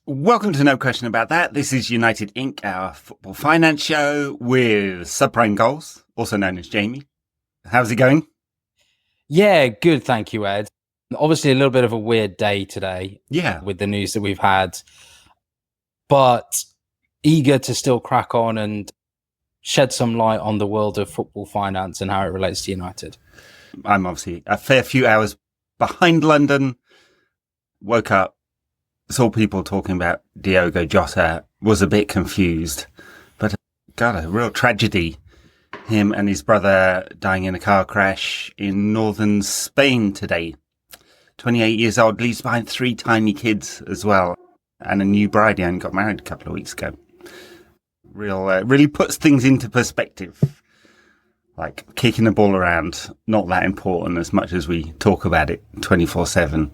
Welcome to No Question About That. This is United Inc., our football finance show with Subprime Goals, also known as Jamie. How's it going? Yeah, good. Thank you, Ed. Obviously, a little bit of a weird day today. Yeah. With the news that we've had, but eager to still crack on and shed some light on the world of football finance and how it relates to United. I'm obviously a fair few hours behind London. Woke up, saw people talking about Diogo Jota, was a bit confused, but God, a real tragedy. Him and his brother dying in a car crash in northern Spain today. 28 years old, leaves behind 3 tiny kids as well, and a new bride. He only got married a couple of weeks ago. Really puts things into perspective. Like kicking the ball around, not that important as much as we talk about it 24/7.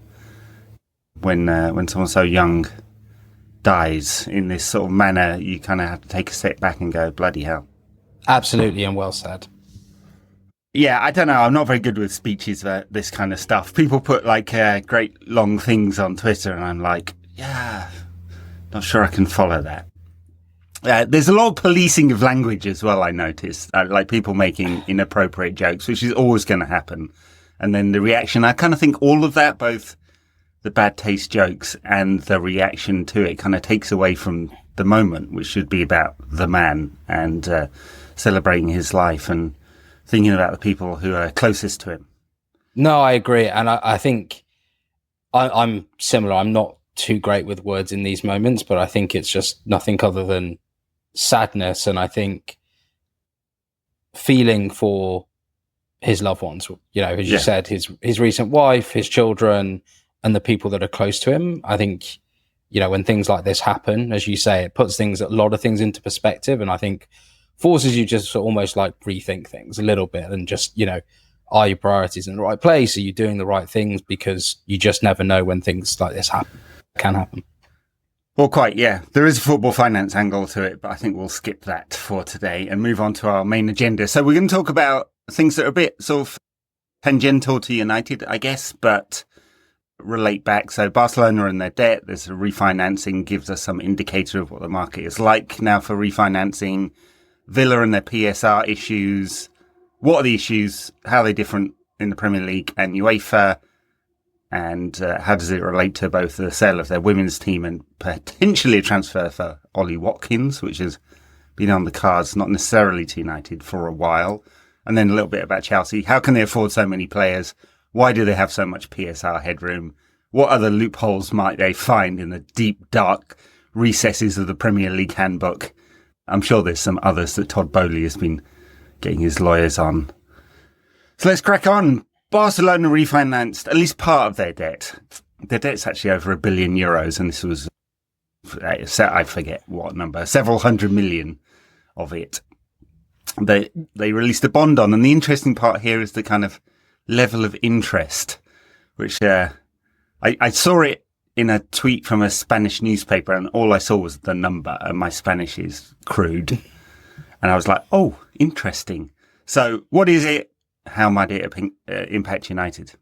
When someone so young dies in this sort of manner, you kind of have to take a step back and go, bloody hell. Absolutely, and well said. Yeah, I don't know. I'm not very good with speeches about this kind of stuff. People put like great long things on Twitter, and I'm like, yeah, not sure I can follow that. There's a lot of policing of language as well, I noticed. Like people making inappropriate jokes, which is always going to happen. And then the reaction, I kind of think all of that, both the bad taste jokes and the reaction to it, kind of takes away from the moment, which should be about the man and celebrating his life and thinking about the people who are closest to him. No, I agree. And I think I'm similar. I'm not too great with words in these moments, but I think it's just nothing other than sadness. And I think feeling for his loved ones, as you said, his recent wife, his children, and the people that are close to him. I think, when things like this happen, as you say, it puts a lot of things into perspective. And I think forces you just to almost like rethink things a little bit and just, are your priorities in the right place? Are you doing the right things? Because you just never know when things like this can happen. Well, quite, yeah. There is a football finance angle to it, but I think we'll skip that for today and move on to our main agenda. So we're going to talk about things that are a bit sort of tangential to United, I guess, but relate back. So Barcelona and their debt, there's a refinancing, gives us some indicator of what the market is like now for refinancing. Villa and their PSR issues. What are the issues? How are they different in the Premier League and UEFA? And how does it relate to both the sale of their women's team and potentially a transfer for Ollie Watkins, which has been on the cards, not necessarily to United, for a while. And then a little bit about Chelsea. How can they afford so many players? Why do they have so much PSR headroom? What other loopholes might they find in the deep, dark recesses of the Premier League handbook? I'm sure there's some others that Todd Bowley has been getting his lawyers on. So let's crack on. Barcelona refinanced at least part of their debt. Their debt's actually over €1 billion, and this was, I forget what number, several hundred million of it. They released a bond on, and the interesting part here is the kind of level of interest, which I saw it in a tweet from a Spanish newspaper, and all I saw was the number, and my Spanish is crude. And I was like, oh, interesting. So what is it? How might it impact United?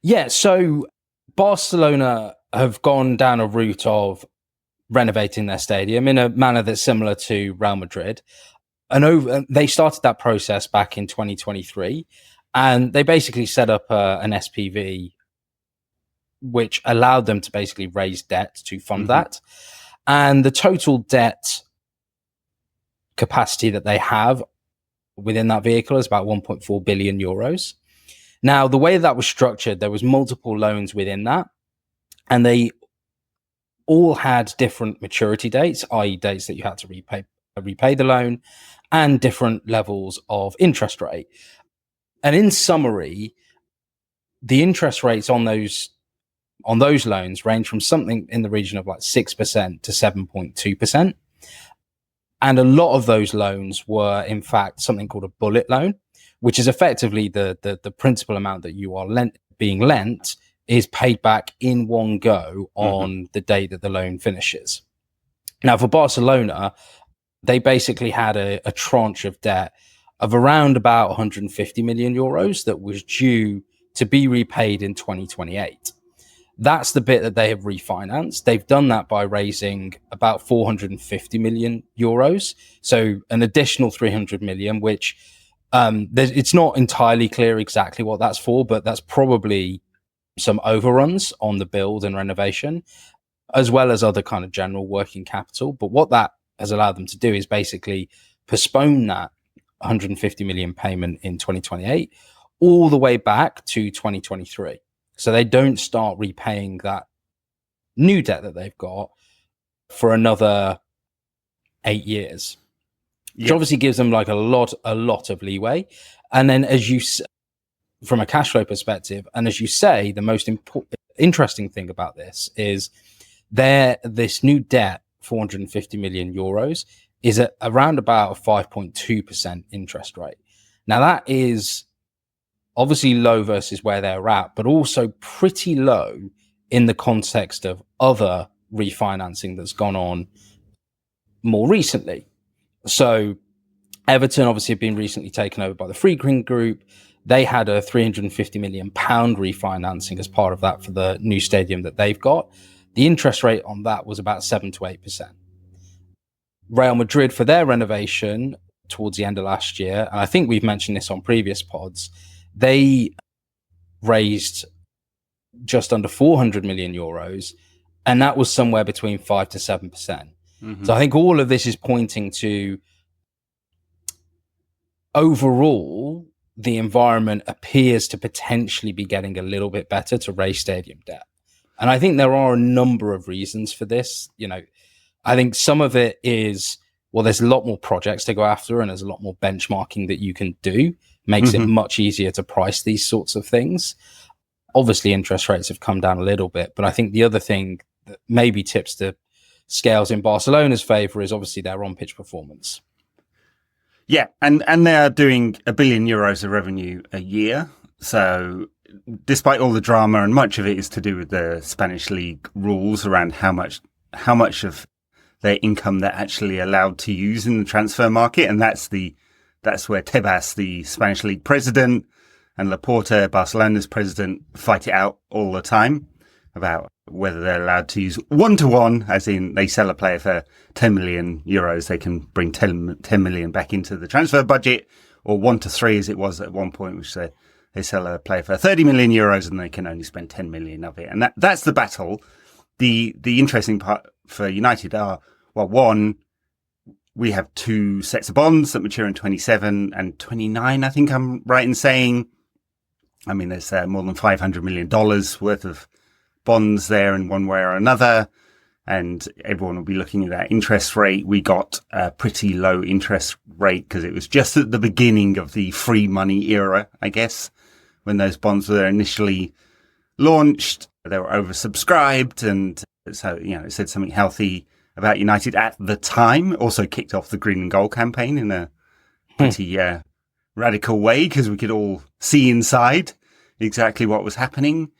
Yeah, so Barcelona have gone down a route of renovating their stadium in a manner that's similar to Real Madrid. And they started that process back in 2023, and they basically set up an SPV which allowed them to basically raise debt to fund that. And the total debt capacity that they have within that vehicle is about 1.4 billion euros. Now, the way that was structured, there was multiple loans within that, and they all had different maturity dates, i.e. dates that you had to repay the loan, and different levels of interest rate. And in summary, the interest rates on those loans range from something in the region of like 6% to 7.2%. And a lot of those loans were, in fact, something called a bullet loan, which is effectively the principal amount that you are being lent is paid back in one go on the day that the loan finishes. Now, for Barcelona, they basically had a tranche of debt of around about 150 million euros that was due to be repaid in 2028. That's the bit that they have refinanced. They've done that by raising about 450 million euros. So an additional 300 million, which it's not entirely clear exactly what that's for, but that's probably some overruns on the build and renovation, as well as other kind of general working capital. But what that has allowed them to do is basically postpone that 150 million payment in 2028 all the way back to 2023. So they don't start repaying that new debt that they've got for another 8 years, which obviously gives them like a lot of leeway. And then from a cash flow perspective, and as you say, the most interesting thing about this is this new debt, 450 million euros, is at around about a 5.2% interest rate. Now that is obviously low versus where they're at, but also pretty low in the context of other refinancing that's gone on more recently. So Everton obviously have been recently taken over by the Friedkin Group. They had a £350 million refinancing as part of that for the new stadium that they've got. The interest rate on that was about 7 to 8%. Real Madrid, for their renovation towards the end of last year, and I think we've mentioned this on previous pods, they raised just under 400 million euros, and that was somewhere between 5 to 7%. Mm-hmm. So I think all of this is pointing to overall, the environment appears to potentially be getting a little bit better to raise stadium debt. And I think there are a number of reasons for this. I think some of it is, well, there's a lot more projects to go after and there's a lot more benchmarking that you can do. Makes it much easier to price these sorts of things. Obviously, interest rates have come down a little bit, but I think the other thing that maybe tips the scales in Barcelona's favour is obviously their on-pitch performance. Yeah, and they're doing €1 billion of revenue a year. So despite all the drama, and much of it is to do with the Spanish league rules around how much of their income they're actually allowed to use in the transfer market, and that's where Tebas, the Spanish league president, and Laporta, Barcelona's president, fight it out all the time about whether they're allowed to use one-to-one, as in they sell a player for 10 million euros, they can bring 10 million back into the transfer budget, or 1-3 as it was at one point, which they sell a player for 30 million euros and they can only spend 10 million of it. And that's the battle. The interesting part for United are, well, one, we have 2 sets of bonds that mature in 27 and 29, I think I'm right in saying. I mean, there's more than $500 million worth of bonds there in one way or another, and everyone will be looking at that interest rate. We got a pretty low interest rate because it was just at the beginning of the free money era, I guess, when those bonds were initially launched. They were oversubscribed, and so, it said something healthy about United at the time. Also kicked off the green and gold campaign in a pretty radical way, because we could all see inside exactly what was happening.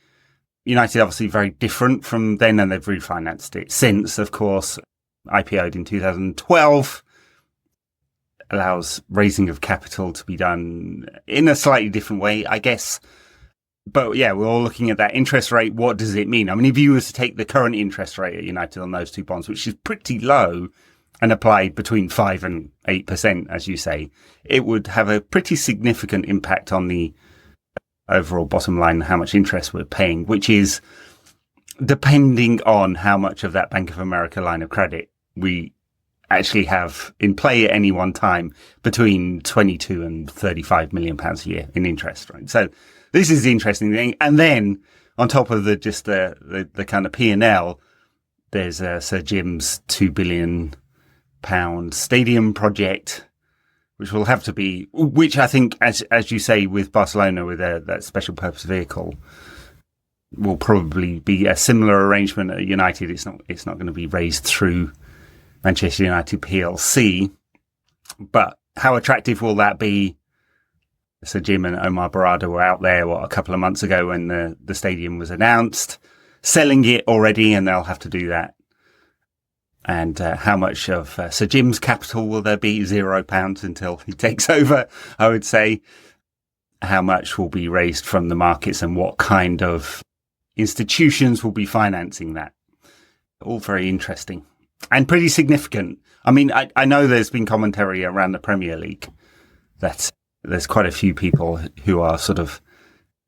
United obviously very different from then, and they've refinanced it since, of course. IPO'd in 2012, allows raising of capital to be done in a slightly different way, I guess. But yeah, we're all looking at that interest rate. What does it mean? I mean, if you were to take the current interest rate at United on those 2 bonds, which is pretty low, and applied between 5 and 8%, as you say, it would have a pretty significant impact on the overall bottom line, how much interest we're paying, which is depending on how much of that Bank of America line of credit we actually have in play at any one time, between 22 and 35 million pounds a year in interest, right? So this is the interesting thing. And then on top of the kind of P&L, there's Sir Jim's £2 billion stadium project, which will have to be, which I think, as you say, with Barcelona, with that special purpose vehicle, will probably be a similar arrangement at United. It's not going to be raised through Manchester United PLC. But how attractive will that be? So Jim and Omar Barada were out there, a couple of months ago when the stadium was announced, selling it already, and they'll have to do that. And how much of Sir Jim's capital will there be? £0 until he takes over, I would say. How much will be raised from the markets, and what kind of institutions will be financing that. All very interesting and pretty significant. I mean, I know there's been commentary around the Premier League that there's quite a few people who are sort of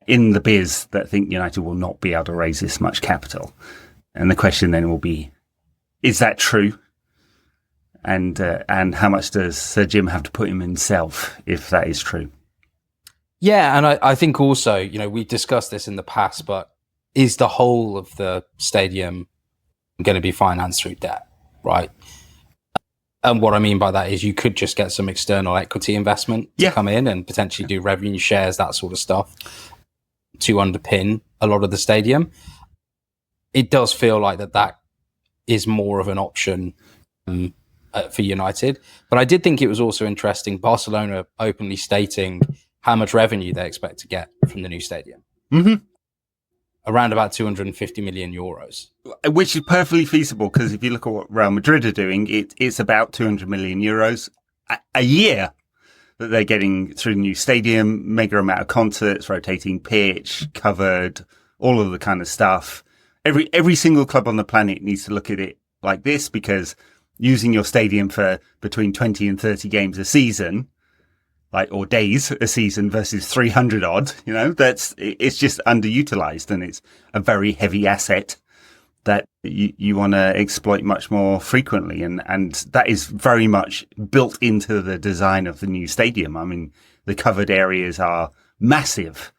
in the biz that think United will not be able to raise this much capital. And the question then will be, is that true? And how much does Sir Jim have to put in himself if that is true? Yeah, and I think also, you know, we've discussed this in the past, but is the whole of the stadium going to be financed through debt, right? And what I mean by that is you could just get some external equity investment to come in and potentially do revenue shares, that sort of stuff, to underpin a lot of the stadium. It does feel like that is more of an option for United. But I did think it was also interesting, Barcelona openly stating how much revenue they expect to get from the new stadium. Mm-hmm. Around about 250 million euros. Which is perfectly feasible, because if you look at what Real Madrid are doing, it's about 200 million euros a year that they're getting through the new stadium, mega amount of concerts, rotating pitch, covered, all of the kind of stuff. Every single club on the planet needs to look at it like this, because using your stadium for between 20 and 30 games a season, or days a season versus 300 odd, you know, it's just underutilized, and it's a very heavy asset that you want to exploit much more frequently. And that is very much built into the design of the new stadium. I mean, the covered areas are massive.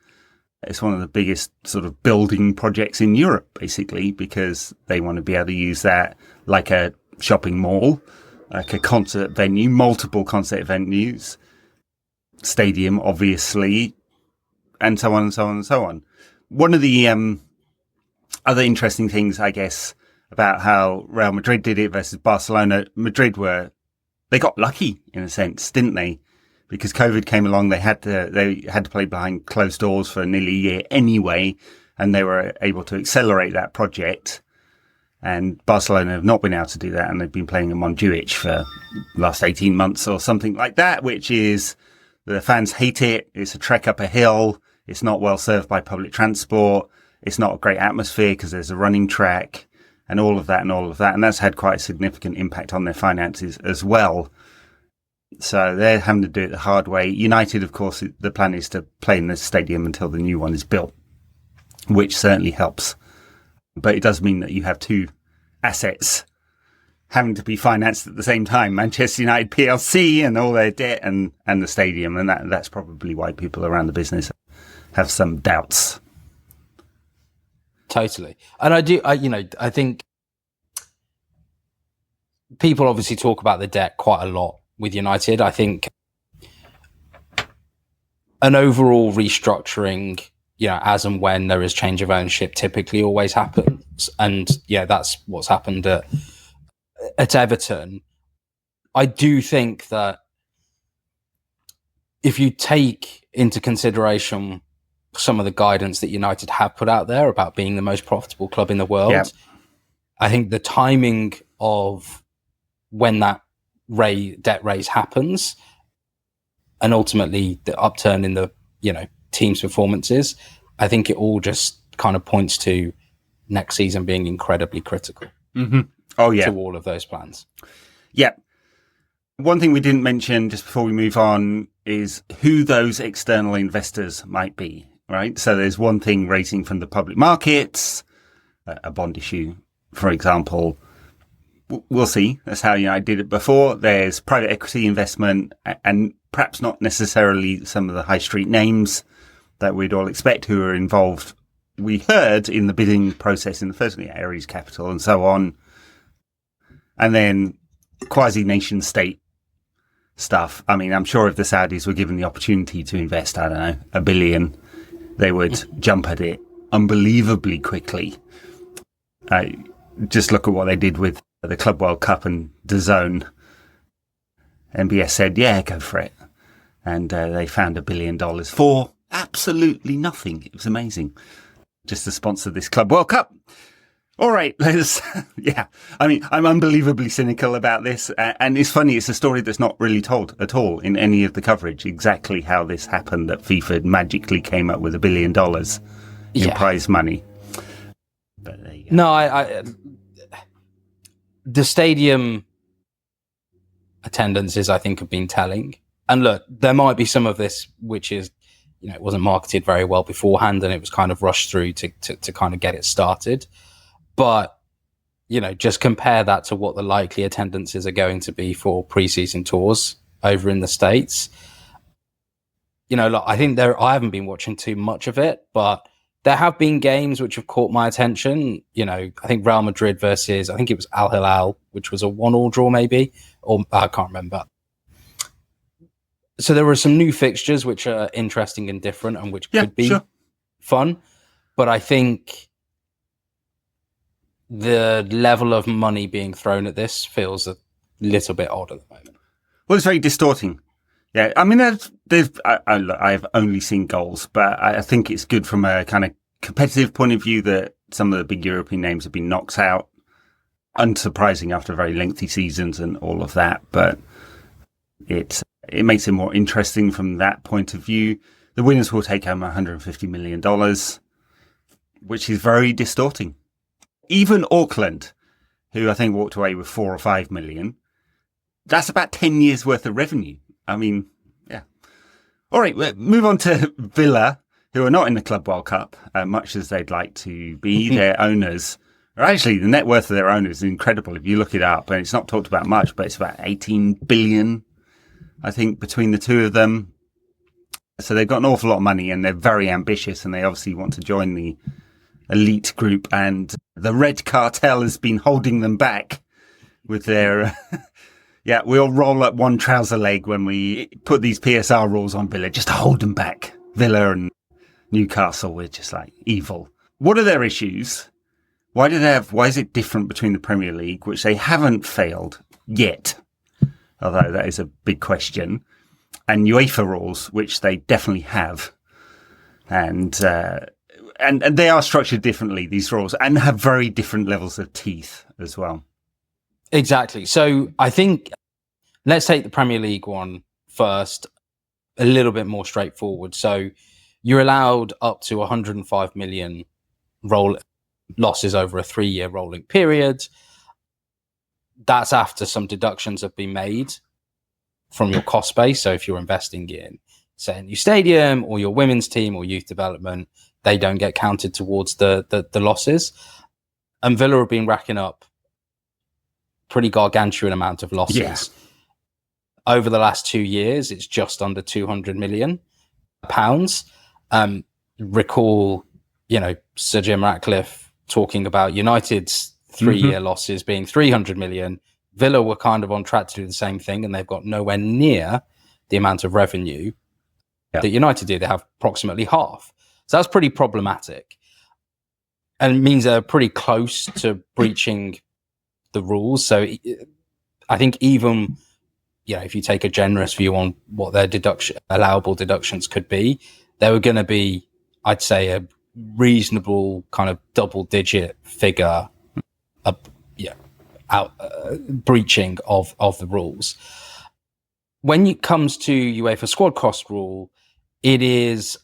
It's one of the biggest sort of building projects in Europe, basically, because they want to be able to use that like a shopping mall, like a concert venue, multiple concert venues, stadium, obviously, and so on and so on and so on. One of the other interesting things, I guess, about how Real Madrid did it versus Barcelona, they got lucky in a sense, didn't they? Because COVID came along, they had to play behind closed doors for nearly a year anyway, and they were able to accelerate that project. And Barcelona have not been able to do that, and they've been playing in Montjuic for the last 18 months or something like that, which is, the fans hate it. It's a trek up a hill. It's not well served by public transport. It's not a great atmosphere because there's a running track and all of that. And that's had quite a significant impact on their finances as well. So they're having to do it the hard way. United, of course, the plan is to play in the stadium until the new one is built, which certainly helps. But it does mean that you have two assets having to be financed at the same time, Manchester United PLC and all their debt and the stadium. And that's probably why people around the business have some doubts. Totally. And I think people obviously talk about the debt quite a lot with United. I think an overall restructuring, as and when there is change of ownership, typically always happens. And that's what's happened at Everton. I do think that if you take into consideration some of the guidance that United have put out there about being the most profitable club in the world, I think the timing of when that debt raise happens and ultimately the upturn in the team's performances, I think it all just kind of points to next season being incredibly critical. Mm-hmm. Oh yeah, to all of those plans. Yeah. One thing we didn't mention just before we move on is who those external investors might be, right? So there's one thing raising from the public markets, a bond issue, for example. We'll see. That's how United did it before. There's private equity investment, and perhaps not necessarily some of the high street names that we'd all expect who are involved. We heard in the bidding process in the first place, Ares Capital and so on. And then quasi-nation state stuff. I mean, I'm sure if the Saudis were given the opportunity to invest, I don't know, $1 billion, they would jump at it unbelievably quickly. Just look at what they did with the Club World Cup and DAZN. MBS said, yeah, go for it. And they found $1 billion for absolutely nothing. It was amazing. Just to sponsor this Club World Cup. All right, I mean, I'm unbelievably cynical about this. And it's funny, it's a story that's not really told at all in any of the coverage, exactly how this happened, that FIFA magically came up with $1 billion in prize money. No, the stadium attendances, I think, have been telling. And look, there might be some of this which is, it wasn't marketed very well beforehand and it was kind of rushed through to kind of get it started. But, just compare that to what the likely attendances are going to be for preseason tours over in the States. Look, I think I haven't been watching too much of it, but there have been games which have caught my attention. I think Real Madrid versus, I think it was Al Hilal, which was a 1-1 draw maybe, or I can't remember. So there were some new fixtures which are interesting and different and which could be fun. But I think the level of money being thrown at this feels a little bit odd at the moment. Well, it's very distorting. Yeah, I mean, I've only seen goals, but I think it's good from a kind of competitive point of view that some of the big European names have been knocked out. Unsurprising after very lengthy seasons and all of that, but it makes it more interesting from that point of view. The winners will take home $150 million, which is very distorting. Even Auckland, who I think walked away with 4 or 5 million, that's about 10 years worth of revenue. I mean, yeah. All right, we'll move on to Villa, who are not in the Club World Cup, much as they'd like to be. Their owners are actually, the net worth of their owners is incredible if you look it up, and it's not talked about much, but it's about 18 billion, I think, between the two of them. So they've got an awful lot of money, and they're very ambitious, and they obviously want to join the elite group, and the Red Cartel has been holding them back with their... Yeah, we all roll up one trouser leg when we put these PSR rules on Villa, just to hold them back. Villa and Newcastle, we're just like evil. What are their issues? Why is it different between the Premier League, which they haven't failed yet, although that is a big question, and UEFA rules, which they definitely have, and they are structured differently, these rules, and have very different levels of teeth as well. Exactly. So I think let's take the Premier League one first, a little bit more straightforward. So you're allowed up to 105 million losses over a 3-year rolling period. That's after some deductions have been made from your cost base. So if you're investing in, say, a new stadium or your women's team or youth development, they don't get counted towards the losses. And Villa have been racking up pretty gargantuan amount of losses. Yeah. Over the last 2 years, it's just under 200 million pounds. Recall, Sir Jim Ratcliffe talking about United's 3-year losses being 300 million. Villa were kind of on track to do the same thing, and they've got nowhere near the amount of revenue that United do. They have approximately half. So that's pretty problematic. And it means they're pretty close to breaching the rules. So I think even, if you take a generous view on what their allowable deductions could be, they were going to be, I'd say, a reasonable kind of double-digit figure, breaching of the rules. When it comes to UEFA squad cost rule, it is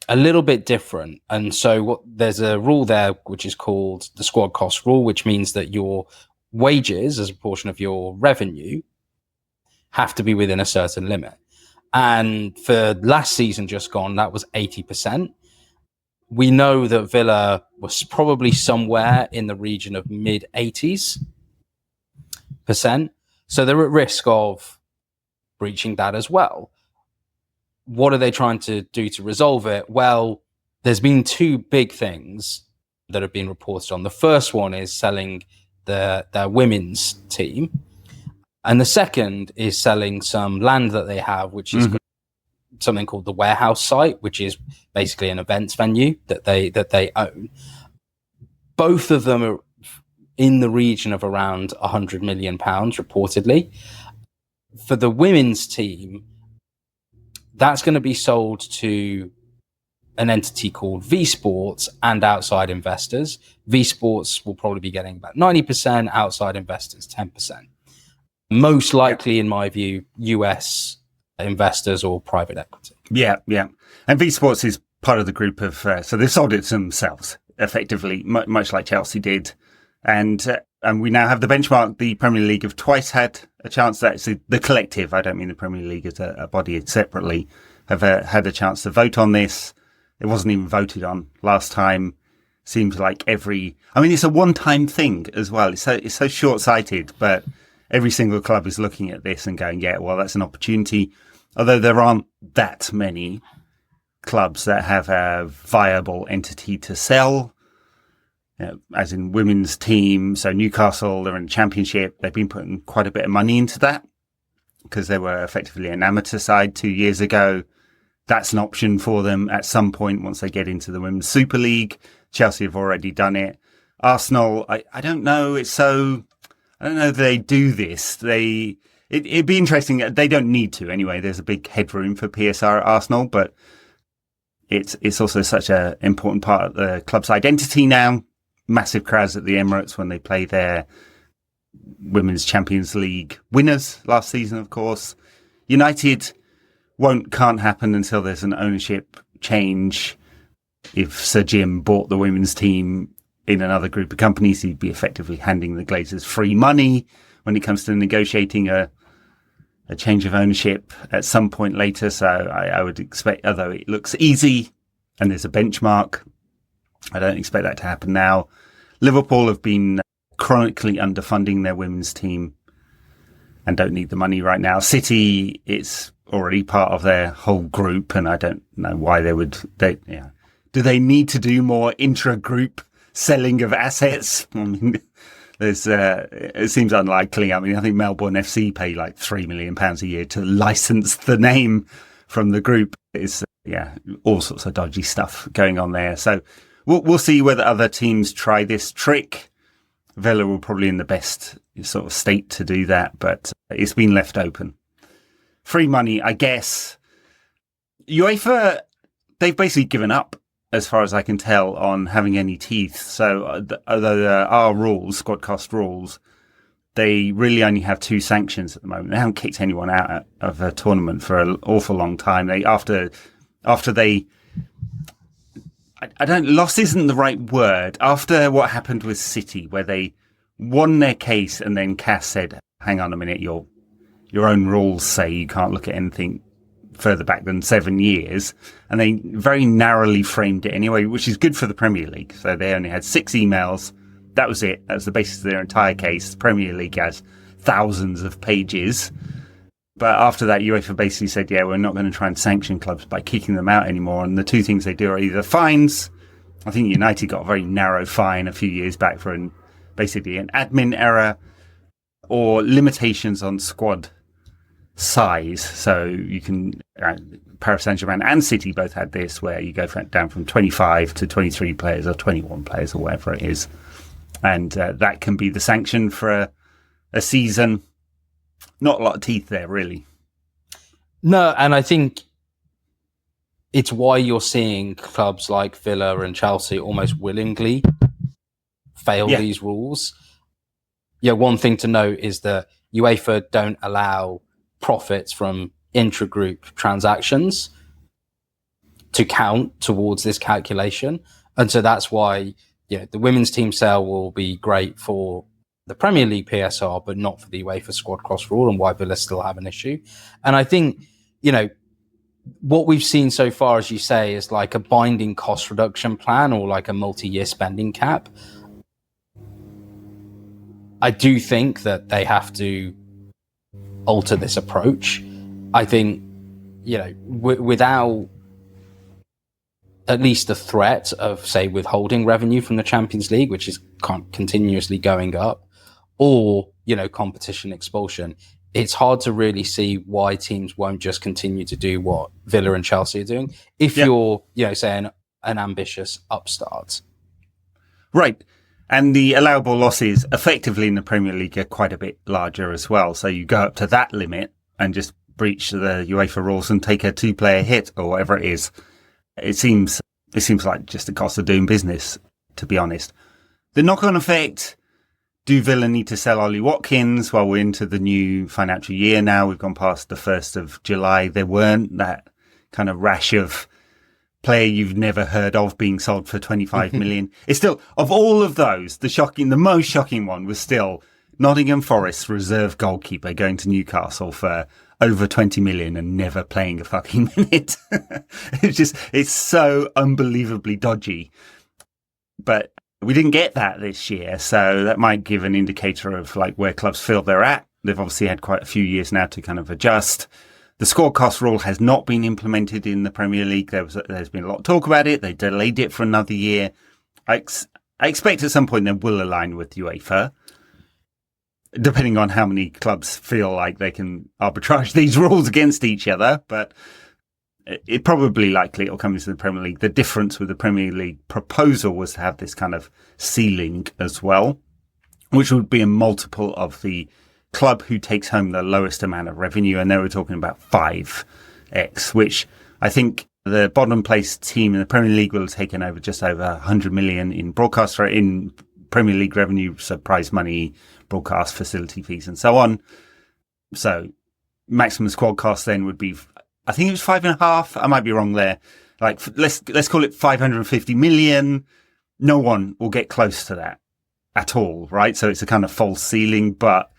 a little bit different. And so there's a rule there which is called the squad cost rule, which means that your wages as a portion of your revenue have to be within a certain limit. And for last season just gone, that was 80%. We know that Villa was probably somewhere in the region of mid-80s%. So they're at risk of breaching that as well. What are they trying to do to resolve it? Well, there's been 2 big things that have been reported on. The first one is selling their women's team. And the second is selling some land that they have, which is something called the Warehouse site, which is basically an events venue that they own. Both of them are in the region of around £100 million, reportedly. For the women's team, that's going to be sold to an entity called V Sports and outside investors. V Sports will probably be getting about 90%, outside investors 10%. Most likely, in my view, US investors or private equity. Yeah. And V Sports is part of the group of, so they sold it to themselves. effectively, much like Chelsea did. And we now have the benchmark. The Premier League have twice had a chance. That's the collective. I don't mean the Premier League as a body separately. Have had a chance to vote on this. It wasn't even voted on last time. Seems like it's a one-time thing as well. It's so short-sighted, but every single club is looking at this and going, yeah, well, that's an opportunity. Although there aren't that many clubs that have a viable entity to sell, as in women's team. So Newcastle, they're in the Championship. They've been putting quite a bit of money into that because they were effectively an amateur side 2 years ago. That's an option for them at some point once they get into the Women's Super League. Chelsea have already done it. Arsenal, I don't know. I don't know if they do this. It'd be interesting. They don't need to anyway. There's a big headroom for PSR at Arsenal, but it's also such an important part of the club's identity now. Massive crowds at the Emirates when they play their Women's Champions League winners last season, of course. United can't happen until there's an ownership change. If Sir Jim bought the women's team in another group of companies, he'd be effectively handing the Glazers free money when it comes to negotiating a change of ownership at some point later. So I would expect, although it looks easy and there's a benchmark, I don't expect that to happen now. Liverpool have been chronically underfunding their women's team and don't need the money right now. City, it's already part of their whole group, and I don't know why they would. Do they need to do more intra-group selling of assets? I mean, it seems unlikely. I mean, I think Melbourne FC pay like £3 million a year to license the name from the group. It's all sorts of dodgy stuff going on there. So we'll see whether other teams try this trick. Villa will probably in the best sort of state to do that, but it's been left open. Free money, I guess. UEFA, they've basically given up, as far as I can tell, on having any teeth. So although there are rules, squad cost rules, they really only have 2 sanctions at the moment. They haven't kicked anyone out of a tournament for an awful long time. Loss isn't the right word. After what happened with City, where they won their case and then CAS said, hang on a minute, your own rules say you can't look at anything further back than 7 years. And they very narrowly framed it anyway, which is good for the Premier League. So they only had 6 emails. That was it. That was the basis of their entire case. The Premier League has thousands of pages. But after that, UEFA basically said, we're not going to try and sanction clubs by kicking them out anymore. And the 2 things they do are either fines. I think United got a very narrow fine a few years back for basically an admin error, or limitations on squad size. So you can, Paris Saint-Germain and City both had this, where you go down from 25 to 23 players or 21 players or whatever it is. And that can be the sanction for a season. Not a lot of teeth there, really. No, and I think it's why you're seeing clubs like Villa and Chelsea almost willingly fail these rules. One thing to note is that UEFA don't allow profits from intra-group transactions to count towards this calculation. And so that's why the women's team sale will be great for the Premier League PSR, but not for the UEFA squad cost rule, and why Villa still have an issue. And I think, what we've seen so far, as you say, is like a binding cost reduction plan or like a multi-year spending cap. I do think that they have to alter this approach. I think, without at least the threat of, say, withholding revenue from the Champions League, which is continuously going up, or, competition expulsion, it's hard to really see why teams won't just continue to do what Villa and Chelsea are doing if you're, say, an ambitious upstart. Right. And the allowable losses effectively in the Premier League are quite a bit larger as well. So you go up to that limit and just breach the UEFA rules and take a 2-player hit or whatever it is. It seems like just the cost of doing business, to be honest. The knock-on effect, do Villa need to sell Ollie Watkins? Well, we're into the new financial year now. We've gone past the 1st of July. There weren't that kind of rash of player you've never heard of being sold for 25 million. It's still, of all of those, the most shocking one was still Nottingham Forest's reserve goalkeeper going to Newcastle for over 20 million and never playing a fucking minute. It's so unbelievably dodgy. But we didn't get that this year, so that might give an indicator of like where clubs feel they're at. They've obviously had quite a few years now to kind of adjust. The score cost rule has not been implemented in the Premier League. There's been a lot of talk about it. They delayed it for another year. I expect at some point they will align with UEFA, depending on how many clubs feel like they can arbitrage these rules against each other. But it probably likely it'll come into the Premier League. The difference with the Premier League proposal was to have this kind of ceiling as well, which would be a multiple of the club who takes home the lowest amount of revenue. And they were talking about 5x, which I think the bottom place team in the Premier League will have taken over just over 100 million in in Premier League revenue, so prize money, broadcast facility fees, and so on. So maximum squad cost then would be, I think it was 5.5. I might be wrong there. Like let's call it 550 million. No one will get close to that at all, right? So it's a kind of false ceiling, but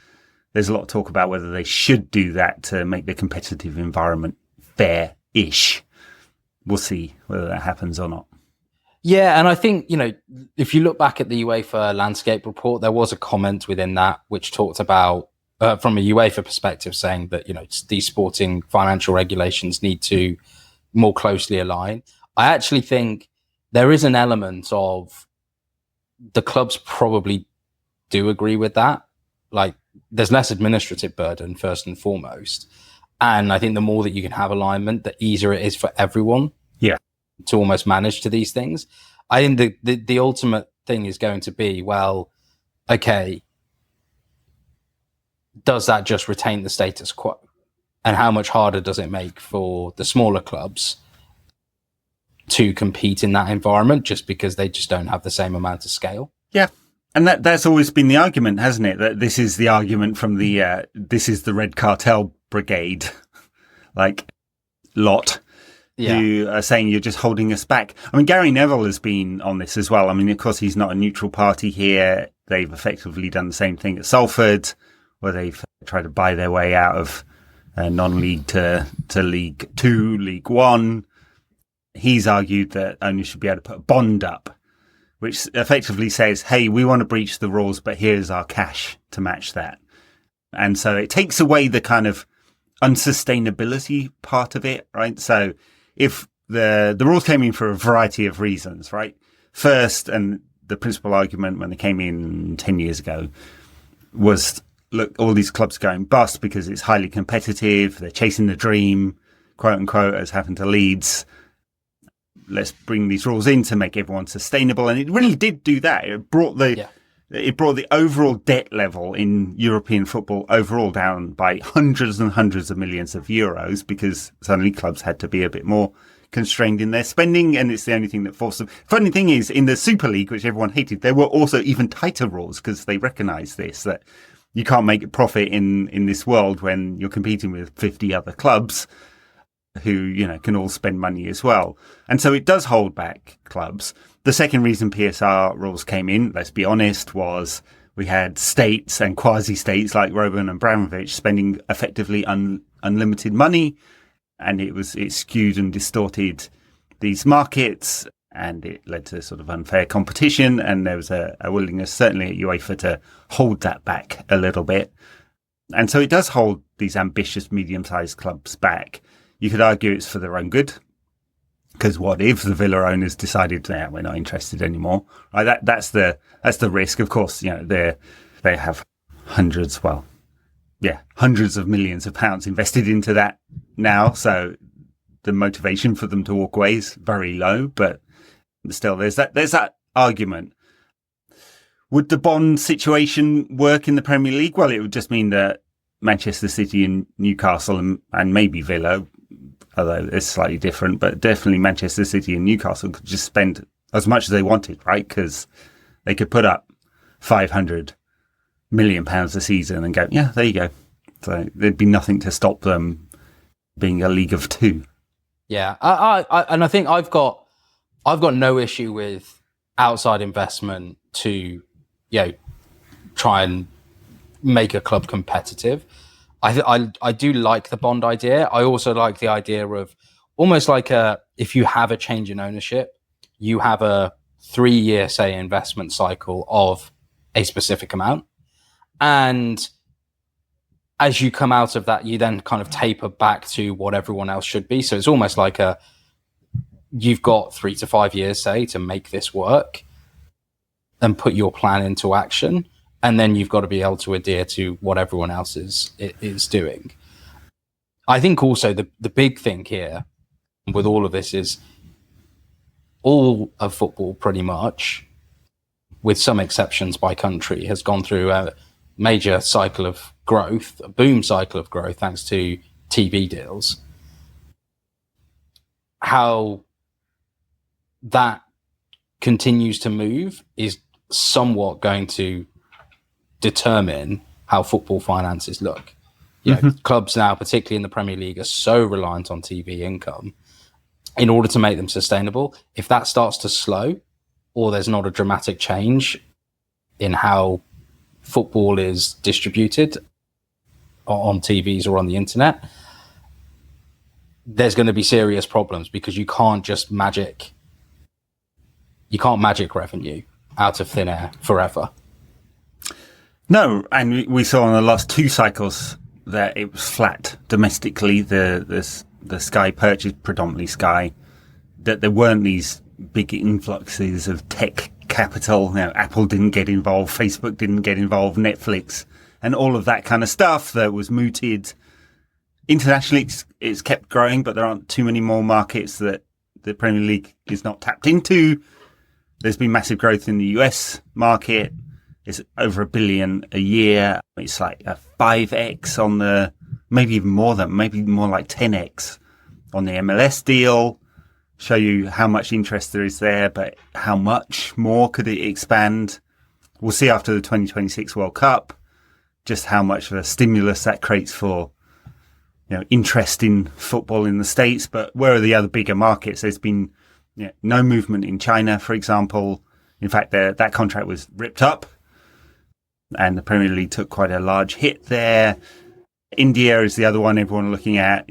there's a lot of talk about whether they should do that to make the competitive environment fair-ish. We'll see whether that happens or not. Yeah, and I think, if you look back at the UEFA landscape report, there was a comment within that which talked about, from a UEFA perspective, saying that, these sporting financial regulations need to more closely align. I actually think there is an element of the clubs probably do agree with that. Like, there's less administrative burden, first and foremost. And I think the more that you can have alignment, the easier it is for everyone to almost manage to these things. I think the ultimate thing is going to be, well, okay, does that just retain the status quo? And how much harder does it make for the smaller clubs to compete in that environment just because they just don't have the same amount of scale? Yeah. And that's always been the argument, hasn't it? That this is the argument from this is the red cartel brigade, lot. Who are saying you're just holding us back. I mean, Gary Neville has been on this as well. I mean, of course, he's not a neutral party here. They've effectively done the same thing at Salford, where they've tried to buy their way out of non-league to League 2, League 1. He's argued that owners should be able to put a bond up, which effectively says, hey, we want to breach the rules, but here's our cash to match that. And so it takes away the kind of unsustainability part of it, right? So if the rules came in for a variety of reasons, right? First, and the principal argument when they came in 10 years ago was, look, all these clubs are going bust because it's highly competitive. They're chasing the dream, quote unquote, as happened to Leeds. Let's bring these rules in to make everyone sustainable. And it really did do that. It brought the overall debt level in European football overall down by hundreds and hundreds of millions of euros because suddenly clubs had to be a bit more constrained in their spending, and it's the only thing that forced them. Funny thing is, in the Super League, which everyone hated, there were also even tighter rules because they recognised this, that you can't make a profit in this world when you're competing with 50 other clubs who, can all spend money as well. And so it does hold back clubs. The second reason PSR rules came in, let's be honest, was we had states and quasi-states like Roman and Abramovich spending effectively unlimited money, and it skewed and distorted these markets, and it led to sort of unfair competition, and there was a willingness, certainly at UEFA, to hold that back a little bit. And so it does hold these ambitious medium-sized clubs back. You could argue it's for their own good. Because what if the Villa owners decided, we're not interested anymore? Right, that's the risk. Of course, they have hundreds of millions of pounds invested into that now. So the motivation for them to walk away is very low. But still, there's that argument. Would the bond situation work in the Premier League? Well, it would just mean that Manchester City and Newcastle and maybe Villa, although it's slightly different, but definitely Manchester City and Newcastle could just spend as much as they wanted, right? Because they could put up £500 million a season and go, yeah, there you go. So there'd be nothing to stop them being a league of two. Yeah, and I think I've got no issue with outside investment to, try and make a club competitive. I do like the bond idea. I also like the idea of almost like if you have a change in ownership, you have a 3-year, say, investment cycle of a specific amount. And as you come out of that, you then kind of taper back to what everyone else should be. So it's almost like you've got 3 to 5 years, say, to make this work and put your plan into action. And then you've got to be able to adhere to what everyone else is doing. I think also the big thing here with all of this is all of football pretty much, with some exceptions by country, has gone through a major cycle of growth, a boom cycle of growth, thanks to TV deals. How that continues to move is somewhat going to determine how football finances look. Clubs now, particularly in the Premier League, are so reliant on TV income in order to make them sustainable. If that starts to slow, or there's not a dramatic change in how football is distributed on TVs or on the internet, there's going to be serious problems, because you can't just magic revenue out of thin air forever. No, and we saw in the last 2 cycles that it was flat domestically. The Sky purchase, predominantly Sky, that there weren't these big influxes of tech capital. Apple didn't get involved, Facebook didn't get involved, Netflix, and all of that kind of stuff that was mooted. Internationally, it's kept growing, but there aren't too many more markets that the Premier League is not tapped into. There's been massive growth in the US market. It's over $1 billion a year. It's like a 5x on the, maybe even more like 10x on the MLS deal. Show you how much interest there is there, but how much more could it expand? We'll see after the 2026 World Cup just how much of a stimulus that creates for interest in football in the States. But where are the other bigger markets? There's been no movement in China, for example. In fact, that contract was ripped up, and the Premier League took quite a large hit there. India is the other one everyone looking at,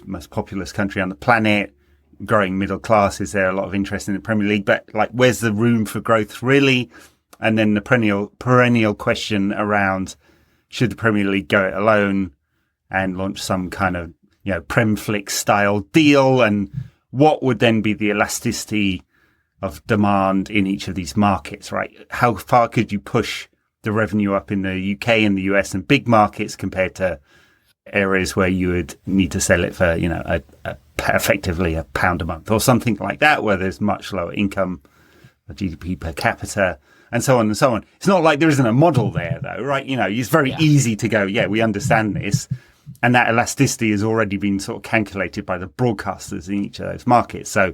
most populous country on the planet, growing middle class. Is there a lot of interest in the Premier League? But where's the room for growth really? And then the perennial question around, should the Premier League go it alone and launch some kind of Premflix style deal? And what would then be the elasticity of demand in each of these markets, right? How far could you push the revenue up in the UK and the US and big markets compared to areas where you would need to sell it for, effectively £1 a month or something like that, where there's much lower income, GDP per capita, and so on and so on. It's not like there isn't a model there, though, right? It's very easy to go, we understand this. And that elasticity has already been sort of calculated by the broadcasters in each of those markets. So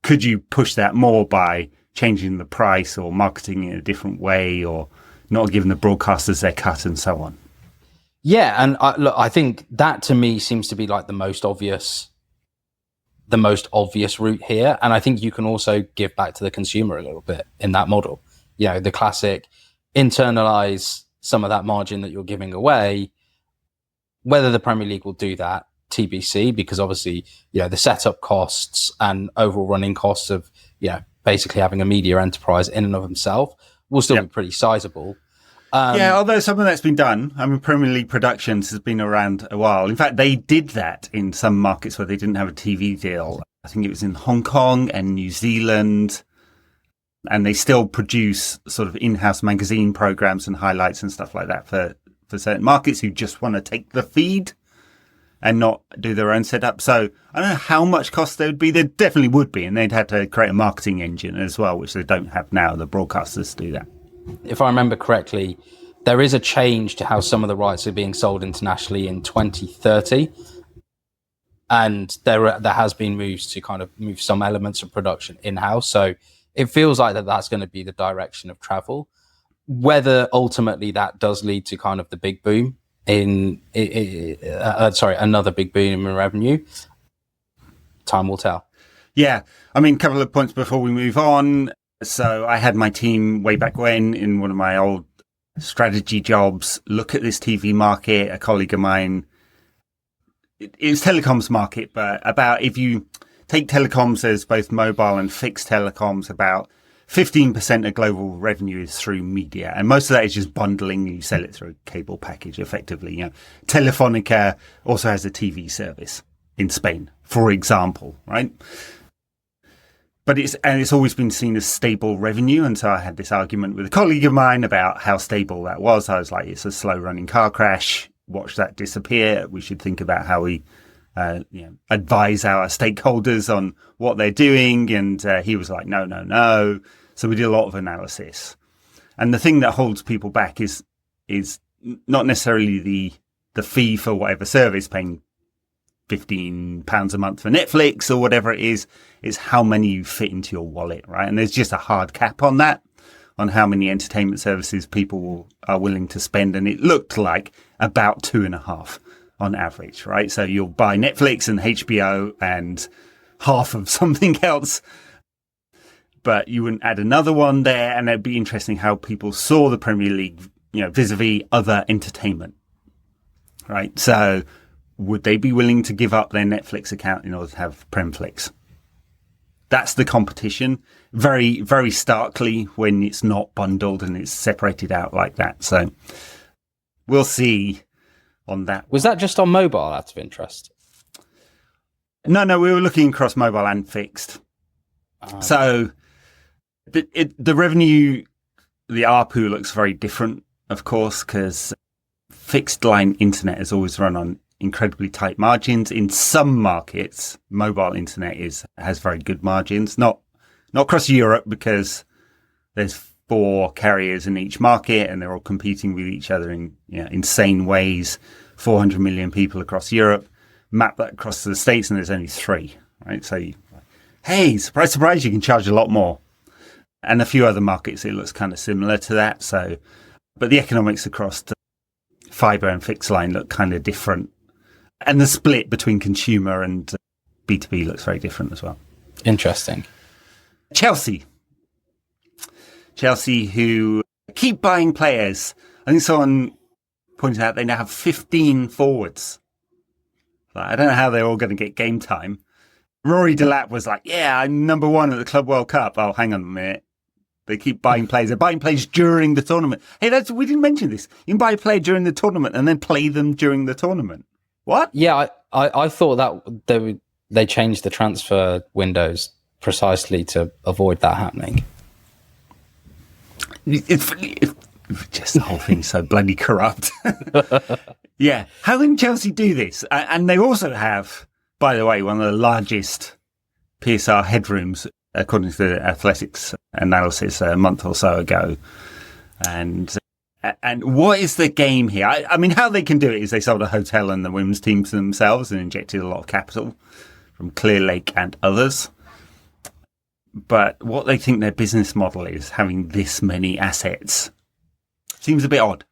could you push that more by changing the price or marketing in a different way, or not giving the broadcasters their cut and so on? Yeah, and I think that to me seems to be like the most obvious route here. And I think you can also give back to the consumer a little bit in that model. The classic internalize some of that margin that you're giving away. Whether the Premier League will do that, TBC, because obviously, the setup costs and overall running costs of, basically having a media enterprise in and of themselves will still be pretty sizable. Although some of that's been done. I mean, Premier League Productions has been around a while. In fact, they did that in some markets where they didn't have a TV deal. I think it was in Hong Kong and New Zealand. And they still produce sort of in-house magazine programs and highlights and stuff like that for certain markets who just want to take the feed and not do their own setup. So I don't know how much cost there would be. There definitely would be. And they'd have to create a marketing engine as well, which they don't have now. The broadcasters do that. If I remember correctly, there is a change to how some of the rights are being sold internationally in 2030. And there has been moves to kind of move some elements of production in-house. So it feels like that's going to be the direction of travel. Whether ultimately that does lead to kind of the big boom another big boom in revenue, time will tell. Yeah. I mean, a couple of points before we move on. So I had my team way back when in one of my old strategy jobs look at this TV market. A colleague of mine, it's telecoms market, but about if you take telecoms as both mobile and fixed telecoms, about 15% of global revenue is through media. And most of that is just bundling. You sell it through a cable package effectively. You know, Telefonica also has a TV service in Spain, for example, right? But it's always been seen as stable revenue. And so I had this argument with a colleague of mine about how stable that was. I was like, it's a slow running car crash. Watch that disappear. We should think about how we advise our stakeholders on what they're doing. And he was like, no. So we did a lot of analysis. And the thing that holds people back is not necessarily the fee for whatever service, paying £15 a month for Netflix or whatever it is how many you fit into your wallet, right? And there's just a hard cap on that, on how many entertainment services people are willing to spend. And it looked like about 2.5 on average, right? So you'll buy Netflix and HBO and half of something else, but you wouldn't add another one there. And it'd be interesting how people saw the Premier League, vis-a-vis other entertainment, right? So would they be willing to give up their Netflix account in order to have Premflix? That's the competition, very, very starkly when it's not bundled and it's separated out like that. So we'll see on that. Was that just on mobile out of interest? No, we were looking across mobile and fixed. So the revenue, the ARPU looks very different, of course, because fixed line internet has always run on incredibly tight margins. In some markets, mobile internet has very good margins. Not across Europe, because there's 4 carriers in each market and they're all competing with each other in insane ways. 400 million people across Europe. Map that across the States and there's only 3, right? So, hey, surprise, you can charge a lot more. And a few other markets, it looks kind of similar to that. So, but the economics across fiber and fixed line look kind of different. And the split between consumer and B2B looks very different as well. Interesting. Chelsea, who keep buying players. I think someone pointed out they now have 15 forwards. I don't know how they're all going to get game time. Rory Delap was like, yeah, I'm number 1 at the Club World Cup. Oh, hang on a minute. They keep buying players. They're buying players during the tournament. Hey, we didn't mention this. You can buy a player during the tournament and then play them during the tournament. What? Yeah, I thought that they changed the transfer windows precisely to avoid that happening. It's just the whole thing's so bloody corrupt. Yeah. How can Chelsea do this? And they also have, by the way, one of the largest PSR headrooms, according to the Athletics analysis a month or so ago. And what is the game here? I mean, how they can do it is they sold a hotel and the women's team to themselves and injected a lot of capital from Clearlake and others. But what they think their business model is, having this many assets, seems a bit odd.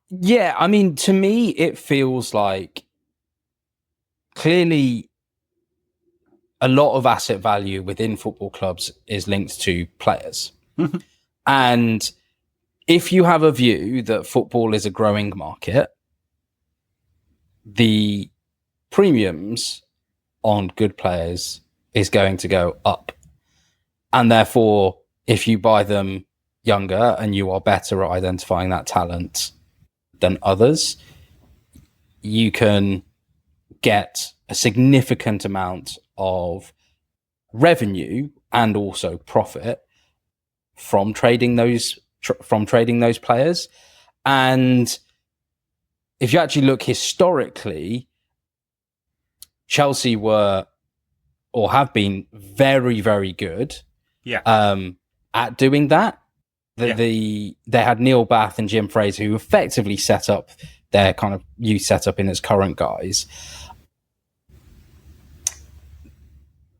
Yeah, I mean, to me, it feels like clearly a lot of asset value within football clubs is linked to players. And if you have a view that football is a growing market, the premiums on good players is going to go up. And therefore, if you buy them younger and you are better at identifying that talent than others, you can get a significant amount of revenue and also profit from trading those players. And if you actually look historically, Chelsea were or have been very, very good at doing that. They had Neil Bath and Jim Fraser, who effectively set up their kind of youth setup in its current guise.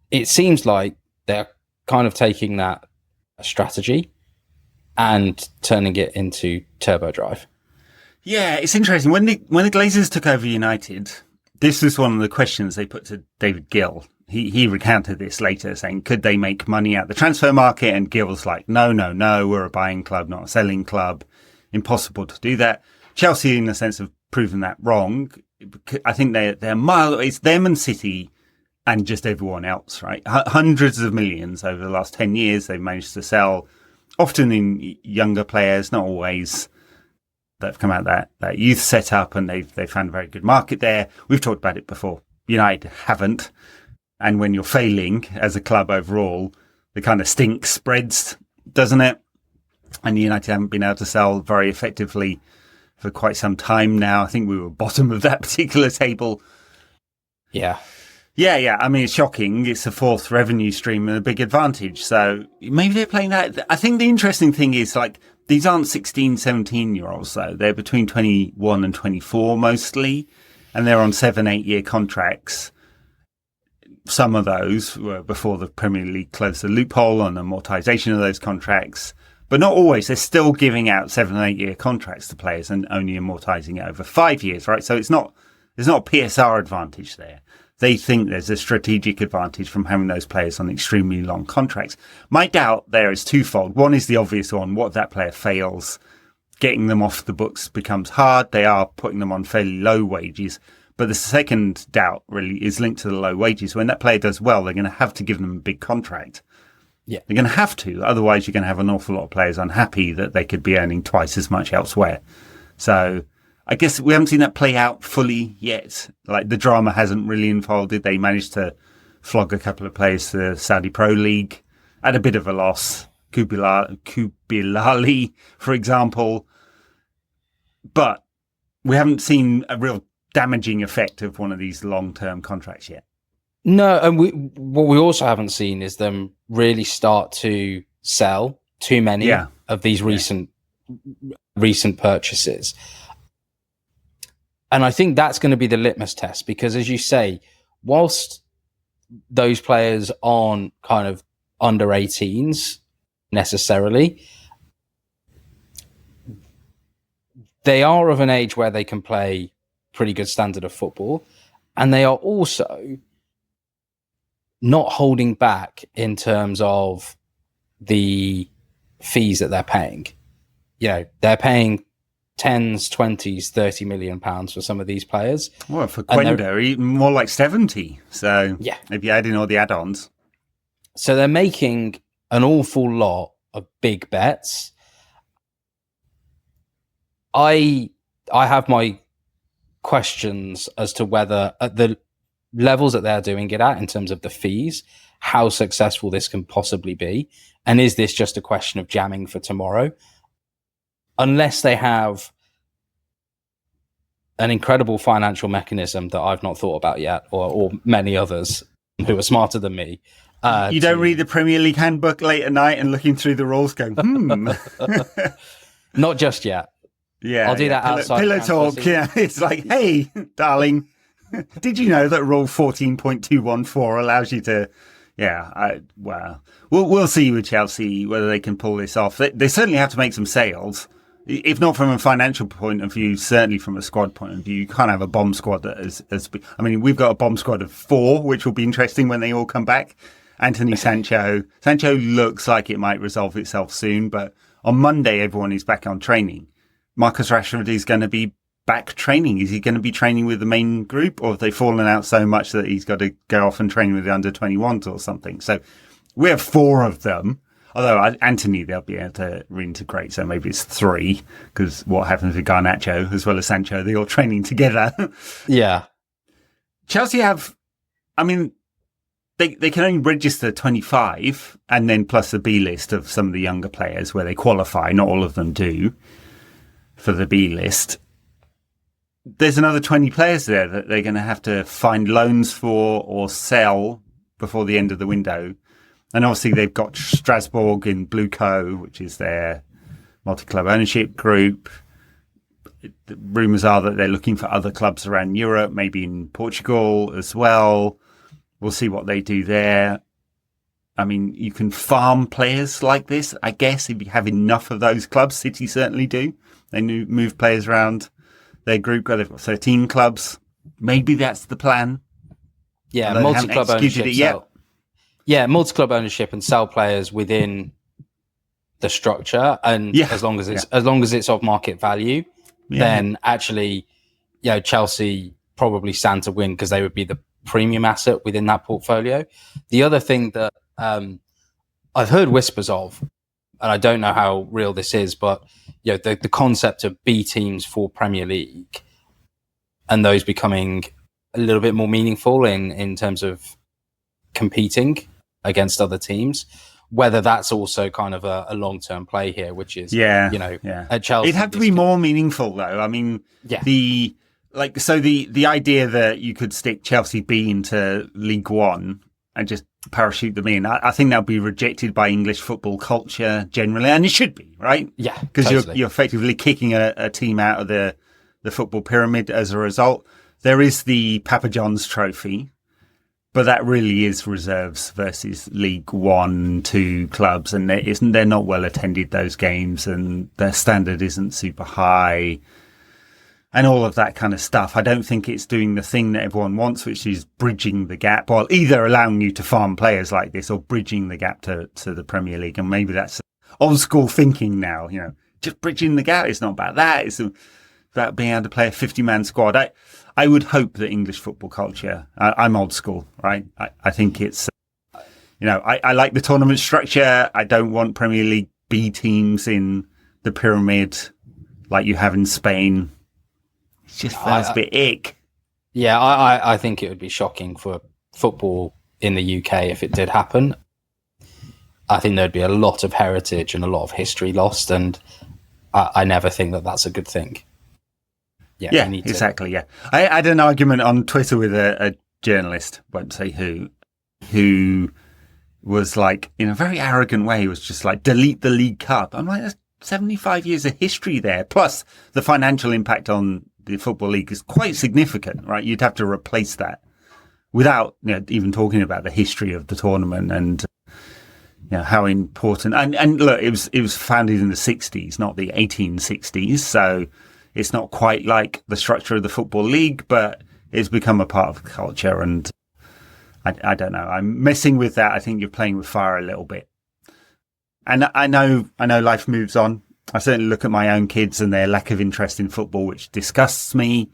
It seems like they're kind of taking that strategy and turning it into turbo drive. Yeah, it's interesting. When the Glazers took over United, this was one of the questions they put to David Gill he recounted this later, saying, could they make money out the transfer market? And Gill's like, no, we're a buying club, not a selling club. Impossible to do that. Chelsea, in a sense, have proven that wrong. I think they're miles away. It's them and City and just everyone else, right? Hundreds of millions over the last 10 years they've managed to sell, often in younger players, not always. They've come out that youth setup and they've found a very good market there. We've talked about it before. United haven't. And when you're failing as a club overall, the kind of stink spreads, doesn't it? And United haven't been able to sell very effectively for quite some time now. I think we were bottom of that particular table. Yeah. Yeah. I mean, it's shocking. It's the fourth revenue stream and a big advantage. So maybe they're playing that. I think the interesting thing is, like, these aren't 16, 17-year-olds, though. They're between 21 and 24 mostly, and they're on 7-8 year contracts. Some of those were before the Premier League closed the loophole on amortization of those contracts, but not always. They're still giving out 7 and 8 year contracts to players and only amortizing it over 5 years, right? So there's not a PSR advantage there. They think there's a strategic advantage from having those players on extremely long contracts. My doubt there is twofold. One is the obvious one. What if that player fails? Getting them off the books becomes hard. They are putting them on fairly low wages. But the second doubt really is linked to the low wages. When that player does well, they're going to have to give them a big contract. Yeah. They're going to have to. Otherwise, you're going to have an awful lot of players unhappy that they could be earning twice as much elsewhere. So I guess we haven't seen that play out fully yet. Like, the drama hasn't really unfolded. They managed to flog a couple of players to the Saudi Pro League at a bit of a loss. Kubilali, for example. But we haven't seen a real damaging effect of one of these long-term contracts yet. No, and what we also haven't seen is them really start to sell too many of these recent purchases. And I think that's going to be the litmus test, because, as you say, whilst those players aren't kind of under 18s necessarily, they are of an age where they can play pretty good standard of football, and they are also not holding back in terms of the fees that they're paying. You know, they're paying 10s, 20s, 30 million pounds for some of these players. Well, for Quenda, even more like 70. So yeah, if you add in all the add-ons. So they're making an awful lot of big bets. I have my questions as to whether at the levels that they're doing it at in terms of the fees, how successful this can possibly be. And is this just a question of jamming for tomorrow? Unless they have an incredible financial mechanism that I've not thought about yet, or many others who are smarter than me. You don't read the Premier League handbook late at night and looking through the rules going, Not just yet. Yeah, I'll do that outside. Pillow talk. Yeah, it's like, hey, darling, did you know that Rule 14.214 allows you to? Yeah, we'll see with Chelsea whether they can pull this off. They certainly have to make some sales, if not from a financial point of view, certainly from a squad point of view. You can't have a bomb squad that is. I mean, we've got a bomb squad of 4, which will be interesting when they all come back. Anthony Sancho looks like it might resolve itself soon, but on Monday everyone is back on training. Marcus Rashford is going to be back training. Is he going to be training with the main group, or have they fallen out so much that he's got to go off and train with the under-21s or something? So we have 4 of them. Although Anthony, they'll be able to reintegrate, so maybe it's 3, because what happens with Garnacho as well as Sancho, they're all training together. Yeah. Chelsea have, I mean, they can only register 25, and then plus the B list of some of the younger players where they qualify. Not all of them do for the B list. There's another 20 players there that they're going to have to find loans for or sell before the end of the window. And obviously they've got Strasbourg in Blue Co, which is their multi-club ownership group. The rumours are that they're looking for other clubs around Europe, maybe in Portugal as well. We'll see what they do there. I mean, you can farm players like this, I guess, if you have enough of those clubs. City certainly do. They move players around their group. They've got 13 clubs. Maybe that's the plan. Yeah, although they haven't multi-club executed ownership. it yet. Yeah, multi-club ownership and sell players within the structure, and Yeah. as long as it's of market value, then actually, Chelsea probably stand to win because they would be the premium asset within that portfolio. The other thing that I've heard whispers of, and I don't know how real this is, but the concept of B teams for Premier League and those becoming a little bit more meaningful in terms of competing against other teams, whether that's also kind of a long-term play here, which is, at Chelsea. It'd have to be more meaningful though. I mean, the idea that you could stick Chelsea B into League One and just parachute them in, I think that'll be rejected by English football culture generally, and it should be, right? Yeah, because you're effectively kicking a team out of the football pyramid as a result. There is the Papa John's Trophy, but that really is reserves versus League 1, 2 clubs, and they're not well attended, those games, and their standard isn't super high, and all of that kind of stuff. I don't think it's doing the thing that everyone wants, which is bridging the gap, or either allowing you to farm players like this or bridging the gap to the Premier League. And maybe that's old school thinking now, just bridging the gap. It's not about that. It's about being able to play a 50-man squad. I would hope that English football culture, I'm old school, right? I think it's, I like the tournament structure. I don't want Premier League B teams in the pyramid like you have in Spain. It just feels a bit ick. Yeah, I think it would be shocking for football in the UK if it did happen. I think there'd be a lot of heritage and a lot of history lost, and I never think that that's a good thing. Yeah, exactly. Yeah, I had an argument on Twitter with a journalist, won't say who was like, in a very arrogant way, was just like, delete the League Cup. I'm like, there's 75 years of history there. Plus, the financial impact on the Football League is quite significant, right? You'd have to replace that without even talking about the history of the tournament and how important. And look, it was founded in the 60s, not the 1860s, so it's not quite like the structure of the Football League, but it's become a part of the culture. And I don't know. I'm messing with that. I think you're playing with fire a little bit. And I know life moves on. I certainly look at my own kids and their lack of interest in football, which disgusts me.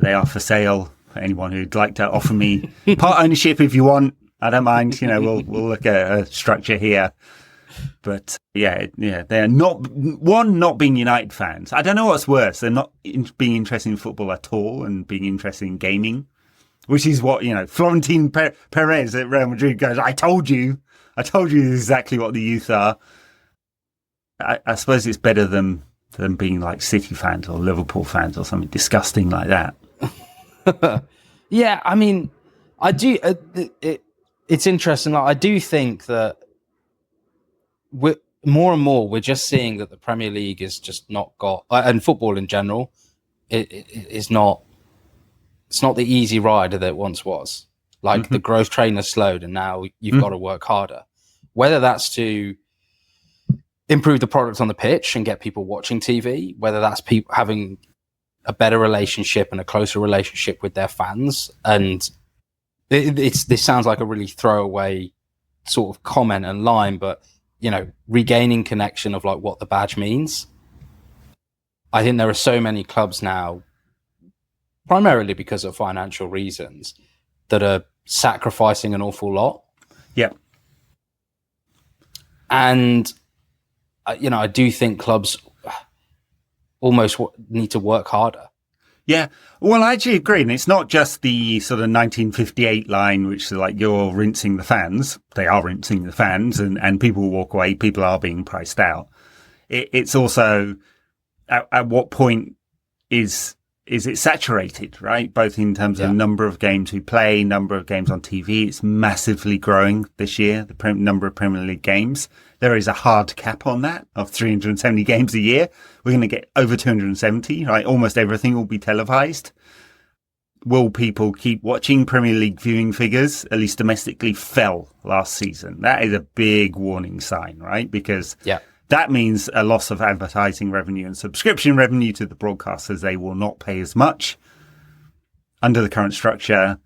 They are for sale for anyone who'd like to offer me part ownership if you want. I don't mind. We'll look at a structure here. But they're not being United fans. I don't know what's worse. They're not being interested in football at all and being interested in gaming, which is what, Florentine Perez at Real Madrid goes, I told you exactly what the youth are. I suppose it's better than being like City fans or Liverpool fans or something disgusting like that. Yeah, I mean, I do. It's interesting. Like, I do think that more and more we're just seeing that the Premier League is just not got, and football in general, it's not the easy ride that it once was. Like the growth train has slowed, and now you've got to work harder. Whether that's to improve the product on the pitch and get people watching TV, whether that's people having a better relationship and a closer relationship with their fans. And this sounds like a really throwaway sort of comment and line, but regaining connection of like what the badge means. I think there are so many clubs now, primarily because of financial reasons, that are sacrificing an awful lot. Yeah. And I do think clubs almost need to work harder. Yeah, well, I actually agree. And it's not just the sort of 1958 line, which is like, you're rinsing the fans. They are rinsing the fans, and people walk away. People are being priced out. It's also at what point is it saturated, right? Both in terms of number of games we play, number of games on TV. It's massively growing this year, the number of Premier League games. There is a hard cap on that of 370 games a year. We're going to get over 270, right? Almost everything will be televised. Will people keep watching? Premier League viewing figures, at least domestically, fell last season. That is a big warning sign, right? Because that means a loss of advertising revenue and subscription revenue to the broadcasters. They will not pay as much under the current structure.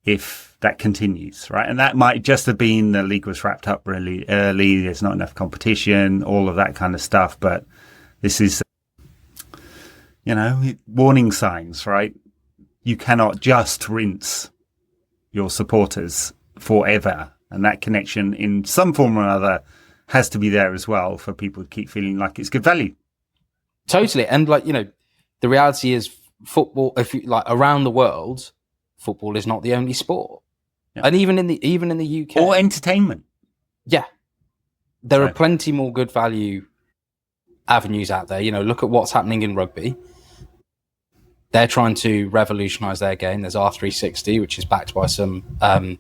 if that continues, right? And that might just have been the league was wrapped up really early. There's not enough competition, all of that kind of stuff. But this is, warning signs, right? You cannot just rinse your supporters forever. And that connection in some form or another has to be there as well for people to keep feeling like it's good value. Totally. And the reality is football, around the world, football is not the only sport. Yeah. And even in the UK. Or entertainment. Yeah. There are plenty more good value avenues out there. Look at what's happening in rugby. They're trying to revolutionize their game. There's R360, which is backed by some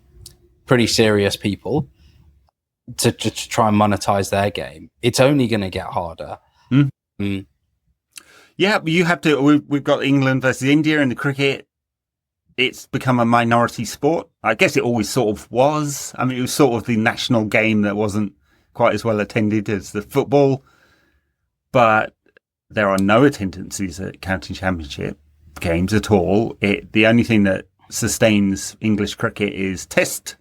pretty serious people to try and monetize their game. It's only going to get harder. Yeah, but you have to. We've got England versus India in the cricket. It's become a minority sport. I guess it always sort of was. I mean, it was sort of the national game that wasn't quite as well attended as the football. But there are no attendances at county championship games at all. The only thing that sustains English cricket is Test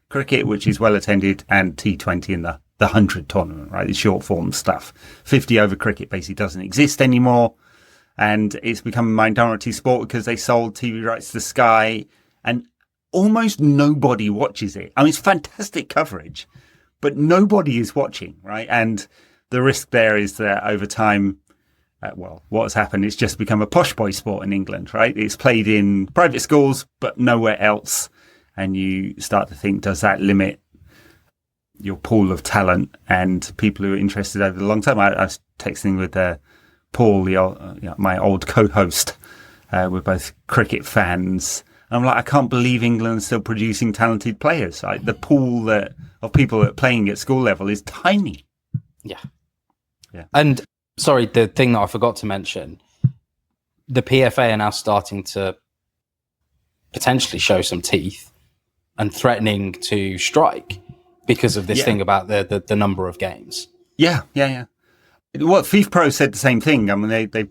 cricket, which is well attended, and T20 in the 100 tournament, right? The short form stuff. 50 over cricket basically doesn't exist anymore. And it's become a minority sport because they sold TV rights to Sky and almost nobody watches it. I mean, it's fantastic coverage, but nobody is watching, right? And the risk there is that over time, what has happened, it's just become a posh boy sport in England, right? It's played in private schools, but nowhere else. And you start to think, does that limit your pool of talent and people who are interested over the long term? I was texting with Paul, my old co-host. We're both cricket fans. And I'm like, I can't believe England's still producing talented players. Like, the pool of people that are playing at school level is tiny. Yeah. And sorry, the thing that I forgot to mention, the PFA are now starting to potentially show some teeth and threatening to strike because of this thing about the number of games. Yeah. Well, FIFPro said the same thing. I mean, they've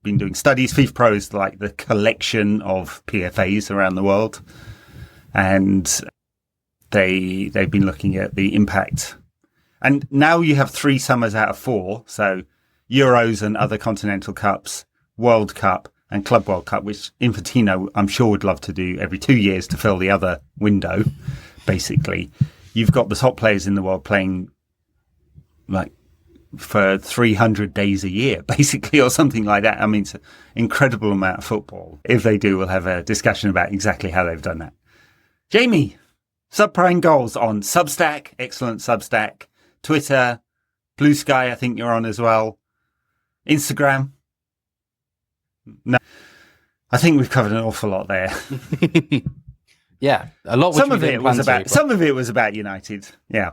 been doing studies. FIFPro is like the collection of PFAs around the world, and they've been looking at the impact. And now you have 3 summers out of 4, so Euros and other continental cups, World Cup, and Club World Cup, which Infantino, I'm sure, would love to do every 2 years to fill the other window. Basically, you've got the top players in the world playing like for 300 days a year, basically, or something like that. I mean, it's an incredible amount of football. If they do, we'll have a discussion about exactly how they've done that. Jamie, subprime goals on Substack, excellent Substack, Twitter, Blue Sky, I think you're on as well, Instagram. No, I think we've covered an awful lot there. Yeah, a lot. Some of it was about United. Yeah.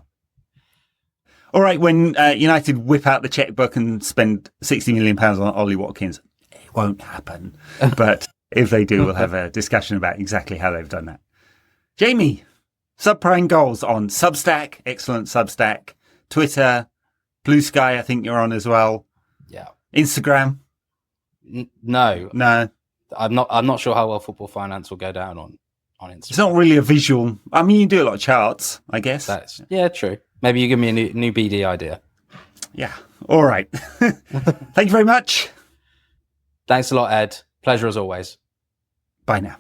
All right, when United whip out the checkbook and spend £60 million on Ollie Watkins, it won't happen. But if they do, we'll have a discussion about exactly how they've done that. Jamie, subprime goals on Substack, excellent Substack, Twitter, Blue Sky, I think you're on as well. Yeah. Instagram? No. I'm not sure how well Football Finance will go down on Instagram. It's not really a visual. I mean, you do a lot of charts, I guess. Yeah, true. Maybe you give me a new BD idea. Yeah. All right. Thank you very much. Thanks a lot, Ed. Pleasure as always. Bye now.